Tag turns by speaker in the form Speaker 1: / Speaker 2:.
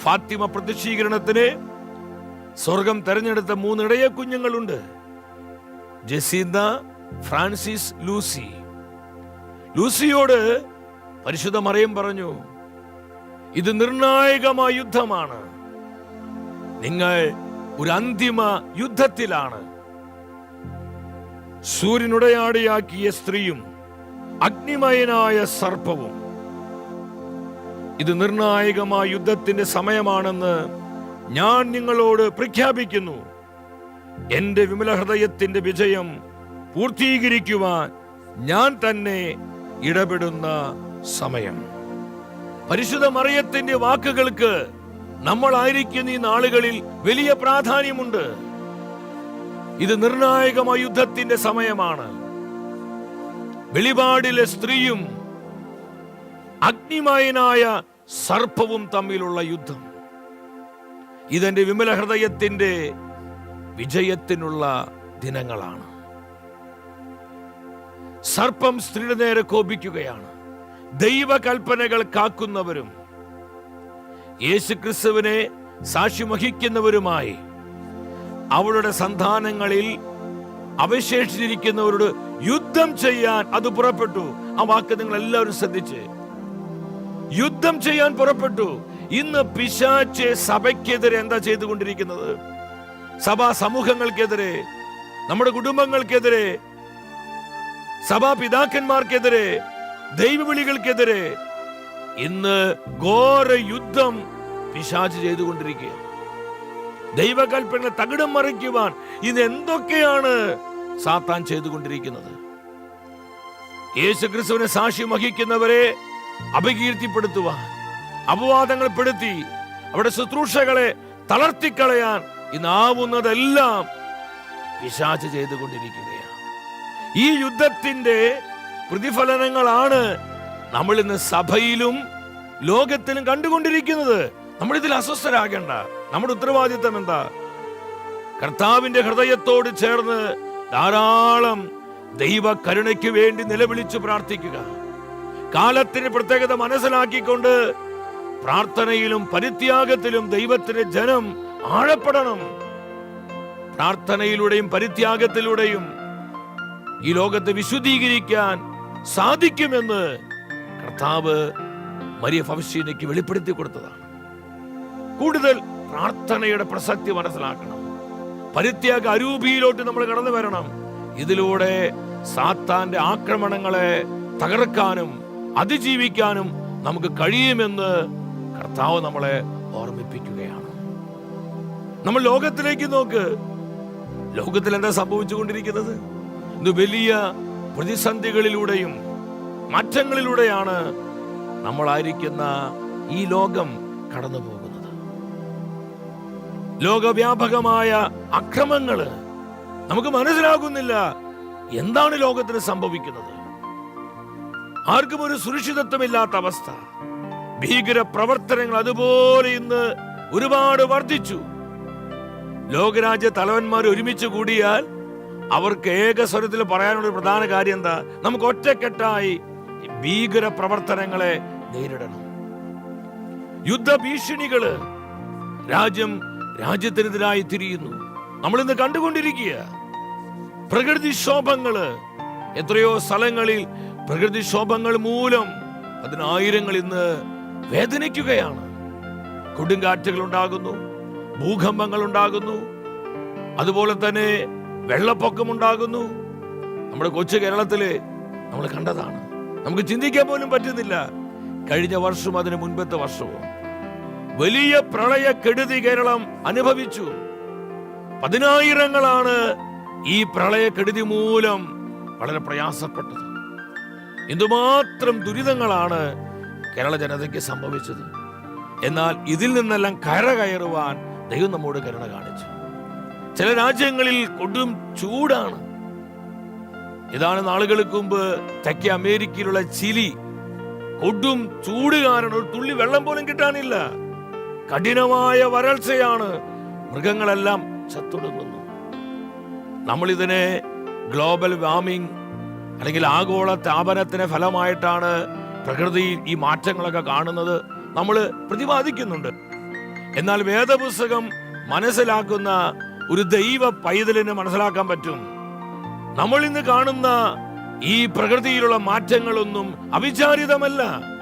Speaker 1: ഫാത്തിമ പ്രത്യക്ഷീകരണത്തിന് സ്വർഗം തെരഞ്ഞെടുത്ത 3 ഇടയ കുഞ്ഞുങ്ങളുണ്ട്. Jacinda, Francis, Lucy. ലൂസിയോട് പരിശുദ്ധ മറിയം പറഞ്ഞു, ഇത് നിർണായകമായ യുദ്ധമാണ്. നിങ്ങൾ ഒരു അന്തിമ യുദ്ധത്തിലാണ്. സൂര്യനുടയാടിയാക്കിയ സ്ത്രീയും അഗ്നിമയനായ സർപ്പവും. ഇത് നിർണായകമായ യുദ്ധത്തിന്റെ സമയമാണെന്ന് ഞാൻ നിങ്ങളോട് പ്രഖ്യാപിക്കുന്നു. എന്റെ വിമല ഹൃദയത്തിന്റെ വിജയം പൂർത്തീകരിക്കുവാൻ ഞാൻ തന്നെ ഇടപെടുന്ന സമയം. പരിശുദ്ധ മറിയത്തിന്റെ വാക്കുകൾക്ക് നമ്മളായിരിക്കുന്ന ഈ നാളുകളിൽ വലിയ പ്രാധാന്യമുണ്ട്. ഇത് നിർണായകമായ യുദ്ധത്തിന്റെ സമയമാണ്. വെളിപാടിലെ സ്ത്രീയും അഗ്നിമയനായ സർപ്പവും തമ്മിലുള്ള യുദ്ധം. ഇതെന്റെ വിമല ഹൃദയത്തിന്റെ വിജയത്തിനുള്ള ദിനങ്ങളാണ്. സർപ്പം സ്ത്രീയുടെ നേരെ കോപിക്കുകയാണ്. ദൈവകൽപ്പനകൾ കാക്കുന്നവരും യേശുക്രിസ്തുവിനെ സാക്ഷ്യം വഹിക്കുന്നവരുമായി അവളുടെ സന്താനങ്ങളിൽ അവശേഷിച്ചിരിക്കുന്നവരോട് യുദ്ധം ചെയ്യാൻ അത് പുറപ്പെട്ടു. ആ വാക്ക് നിങ്ങൾ എല്ലാവരും ശ്രദ്ധിച്ച്, യുദ്ധം ചെയ്യാൻ പുറപ്പെട്ടു. ഇന്ന് പിശാച് സഭയ്ക്കെതിരെ എന്താ ചെയ്തുകൊണ്ടിരിക്കുന്നത്? സഭാ സമൂഹങ്ങൾക്കെതിരെ, നമ്മുടെ കുടുംബങ്ങൾക്കെതിരെ, സഭാ പിതാക്കന്മാർക്കെതിരെ, ദൈവവിളികൾക്കെതിരെ ഇന്ന് ഘോര യുദ്ധം പിശാച് ചെയ്തുകൊണ്ടിരിക്കുക. ദൈവകൽപ്പന തകിടം മറിക്കുവാൻ ഇന്ന് എന്തൊക്കെയാണ് സാത്താൻ ചെയ്തുകൊണ്ടിരിക്കുന്നത്? യേശുക്രിസ്തുവിനെ സാക്ഷ്യം വഹിക്കുന്നവരെ അപകീർത്തിപ്പെടുത്തുവാൻ, അപവാദങ്ങൾ പെടുത്തി അവരുടെ ശുശ്രൂഷകളെ തളർത്തിക്കളയാൻ ഇന്നാവുന്നതെല്ലാം പിശാച് ചെയ്തുകൊണ്ടിരിക്കുകയാണ്. ഈ യുദ്ധത്തിന്റെ പ്രതിഫലനങ്ങളാണ് നമ്മൾ ഇന്ന് സഭയിലും ലോകത്തിലും കണ്ടുകൊണ്ടിരിക്കുന്നത്. നമ്മൾ ഇതിൽ അസ്വസ്ഥരാകേണ്ട. നമ്മുടെ ഉത്തരവാദിത്തം എന്താ? കർത്താവിന്റെ ഹൃദയത്തോട് ചേർന്ന് ധാരാളം ദൈവ കരുണയ്ക്ക് വേണ്ടി നിലവിളിച്ച് പ്രാർത്ഥിക്കുക. കാലത്തിന് പ്രത്യേകത മനസ്സിലാക്കിക്കൊണ്ട് പ്രാർത്ഥനയിലും പരിത്യാഗത്തിലും ദൈവത്തിന്റെ ജനം ആഴപ്പെടണം. പ്രാർത്ഥനയിലൂടെയും പരിത്യാഗത്തിലൂടെയും ഈ ലോകത്തെ വിശുദ്ധീകരിക്കാൻ സാധിക്കുമെന്ന് കർത്താവ് മരിയ ഫൗസ്റ്റീനയ്ക്ക് വെളിപ്പെടുത്തി കൊടുത്തതാണ്. കൂടുതൽ പ്രാർത്ഥനയുടെ പ്രസക്തി മനസ്സിലാക്കണം. പരിത്യാഗ അരൂപിയിലോട്ട് നമ്മൾ കടന്നു വരണം. ഇതിലൂടെ സാത്താന്റെ ആക്രമണങ്ങളെ തകർക്കാനും അതിജീവിക്കാനും നമുക്ക് കഴിയുമെന്ന് കർത്താവ് നമ്മളെ ഓർമ്മിപ്പിക്കുകയാണ്. നമ്മൾ ലോകത്തിലേക്ക് നോക്ക്. ലോകത്തിൽ എന്താ സംഭവിച്ചുകൊണ്ടിരിക്കുന്നത്? ഇത് വലിയ പ്രതിസന്ധികളിലൂടെയും മാറ്റങ്ങളിലൂടെയാണ് നമ്മളായിരിക്കുന്ന ഈ ലോകം കടന്നു പോകുന്നത്. ലോകവ്യാപകമായ അക്രമങ്ങള് നമുക്ക് മനസ്സിലാകുന്നില്ല. എന്താണ് ലോകത്തിന് സംഭവിക്കുന്നത്? ആർക്കും ഒരു സുരക്ഷിതത്വമില്ലാത്ത അവസ്ഥ. ഭീകര പ്രവർത്തനങ്ങൾ അതുപോലെ ഇന്ന് ഒരുപാട് വർദ്ധിച്ചു. ലോകരാജ്യ തലവന്മാർ ഒരുമിച്ച് കൂടിയാൽ അവർക്ക് ഏകസ്വരത്തിൽ പറയാനുള്ള പ്രധാന കാര്യം എന്താ? നമുക്ക് ഒറ്റക്കെട്ടായി ഭീകര പ്രവർത്തനങ്ങളെ നേരിടണം. യുദ്ധഭീഷണികള് രാജ്യത്തിനെതിരായി തിരിയുന്നു. നമ്മൾ ഇന്ന് കണ്ടുകൊണ്ടിരിക്കുക. പ്രകൃതിക്ഷോഭങ്ങള്, എത്രയോ സ്ഥലങ്ങളിൽ പ്രകൃതിക്ഷോഭങ്ങൾ മൂലം പതിനായിരങ്ങൾ ഇന്ന് വേദനിക്കുകയാണ്. കൊടുങ്കാറ്റുകൾ ഉണ്ടാകുന്നു, ഭൂകമ്പങ്ങൾ ഉണ്ടാകുന്നു, അതുപോലെ തന്നെ വെള്ളപ്പൊക്കം ഉണ്ടാകുന്നു. നമ്മുടെ കൊച്ചു കേരളത്തില് നമ്മൾ കണ്ടതാണ്. നമുക്ക് ചിന്തിക്കാൻ പോലും പറ്റുന്നില്ല. കഴിഞ്ഞ വർഷം അതിന് മുൻപത്തെ വർഷവും വലിയ പ്രളയക്കെടുതി കേരളം അനുഭവിച്ചു. പതിനായിരങ്ങളാണ് ഈ പ്രളയക്കെടുതി മൂലം വളരെ പ്രയാസപ്പെട്ടത്. എന്തുമാത്രം ദുരിതങ്ങളാണ് കേരള ജനതയ്ക്ക് സംഭവിച്ചത്. എന്നാൽ ഇതിൽ നിന്നെല്ലാം കയറുവാൻ ദൈവം നമ്മോട് കരുണ കാണിച്ചു. ചില രാജ്യങ്ങളിൽ കൊടും ചൂടാണ്. ഇതാണ് നാളുകൾക്ക് മുമ്പ് തെക്കേ അമേരിക്കയിലുള്ള ചിലി. കൊടും ചൂട് കാരണം ഒരു തുള്ളി വെള്ളം പോലും കിട്ടാനില്ല. കഠിനമായ വരൾച്ചയാണ്. മൃഗങ്ങളെല്ലാം ചത്തൊടുങ്ങുന്നു. നമ്മളിതിനെ ഗ്ലോബൽ വാർമിംഗ് അല്ലെങ്കിൽ ആഗോള താപനത്തിന് ഫലമായിട്ടാണ് പ്രകൃതിയിൽ ഈ മാറ്റങ്ങളൊക്കെ കാണുന്നത്. നമ്മൾ പ്രതിപാദിക്കുന്നുണ്ട്. എന്നാൽ വേദപുസ്തകം മനസ്സിലാക്കുന്ന ഒരു ദൈവ പൈതലിന് മനസ്സിലാക്കാൻ പറ്റും. നമ്മൾ ഇന്ന് കാണുന്ന ഈ പ്രകൃതിയിലുള്ള മാറ്റങ്ങളൊന്നും അവിചാരിതമല്ല.